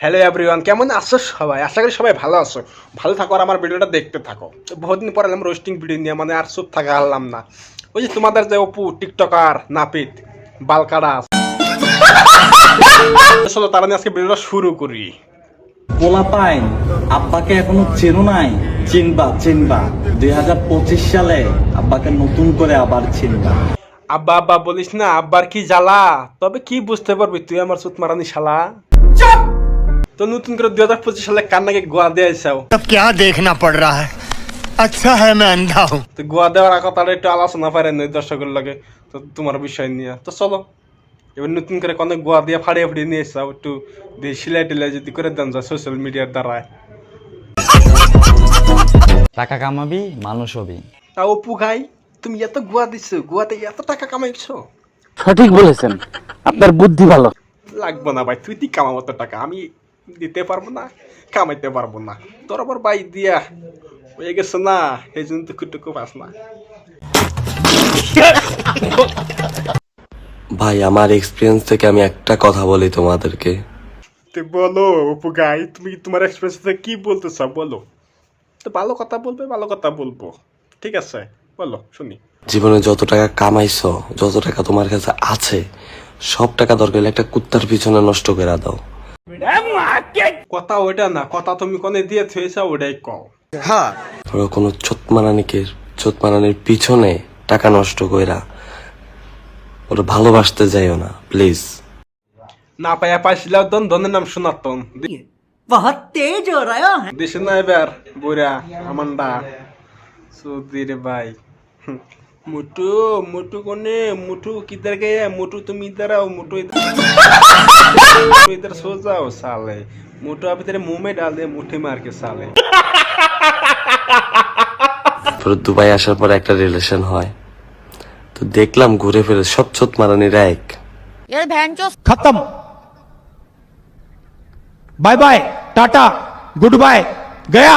Hello everyone, কেমন আছো সবাই? আশা করি সবাই ভালো আছো। ভালো থাকো আর আমার ভিডিওটা দেখতে থাকো। বহুদিন পর এলাম রোস্টিং ভিডিও নিয়ে, মানে আর চুপ থাকা হারলাম না। ওই যে তোমাদের যে অপু টিকটকার নাপিত বালকাড়া চলো তারা নিয়ে আজকে ভিডিওটা শুরু করি। পোলা পাইন আব্বাকে এখনো চেনো নাই? চিনবা 2025 সালে আব্বাকে নতুন করে আবার চিনবা। আব্বা আব্বা বলিস না, আব্বার কি জ্বালা, তবে কি বুঝতে পারবি তুই আমার চুত মারানি শালা। তো নতুন করে 2025 সালে কান্নাকে গোয়া দিয়ে আইসাও। अब क्या देखना पड़ रहा है? अच्छा है मैं अंधा हूँ। তো গোয়া দেওয়ার কথাটা একটু আলোচনা পারেন ওই দর্শকের লাগে, তো তোমার বিষয় নিয়ে। তো চলো এবার নতুন করে কোনো গোয়া দিয়ে ফাড়িয়ে ফাড়িয়ে নিয়ে এসাও, একটু দিয়ে সিলাই টিলাই যদি করে দেন যায় সোশ্যাল মিডিয়ার দ্বারা। টাকা কামাবি, মানুষ হবি। তা অপু ভাই, তুমি এত গোয়া দিছো, গোয়াতে এত টাকা কামাইছো? সঠিক বলেছেন, আপনার বুদ্ধি ভালো। লাগবো না ভাই, তুই কামাবো তো টাকা, আমি দিতে পারবো না, কামাইতে পারবো না। তোর আবার ভাই দিয়া হয়ে গেছে না, এই জন্য তো কুটুকু পাস না। ভাই আমার এক্সপিরিয়েন্স থেকে আমি একটা কথা বলি তোমাদেরকে। তো বলো অপু গাই, তুমি তোমার এক্সপিরিয়েন্স থেকে কি বলতে চাও বলো। তো ভালো কথা বলবে, ভালো কথা বলবো, ঠিক আছে বলো শুনি। জীবনে যত টাকা কামাইছো, যত টাকা তোমার কাছে আছে, সব টাকা দরকার হলে একটা কুত্তার পিছনে নষ্ট করে দাও। কথা ওইটা না, কথা তুমি কোনে দিয়ে থুয়েছ ওটাই কও। ধরো কোনো চোতমারানির পিছনে টাকা নষ্ট কইরা ওরা ভালোবাসতে যাইও না প্লিজ। না পাইয়া পাইছিলাম দন, ধনের নাম সনাতন। बहुत तेज हो रहा है। দেশে না এবার বুড়া আমান্ডা সুধীর ভাই। মুটু মুটু কোনে, মুটু किधर गया? मुटू तुम इधर आओ, मुटू इधर सो जाओ साले। मुटू अभी तेरे मुंह में डाल दे मुट्ठी मार के साले। দুবাই আসার পর একটা রিলেশন হয়, তো দেখলাম ঘুরে ফিরে সব চোতমারানিরা এক। खत्म। Bye bye, tata, goodbye, गया।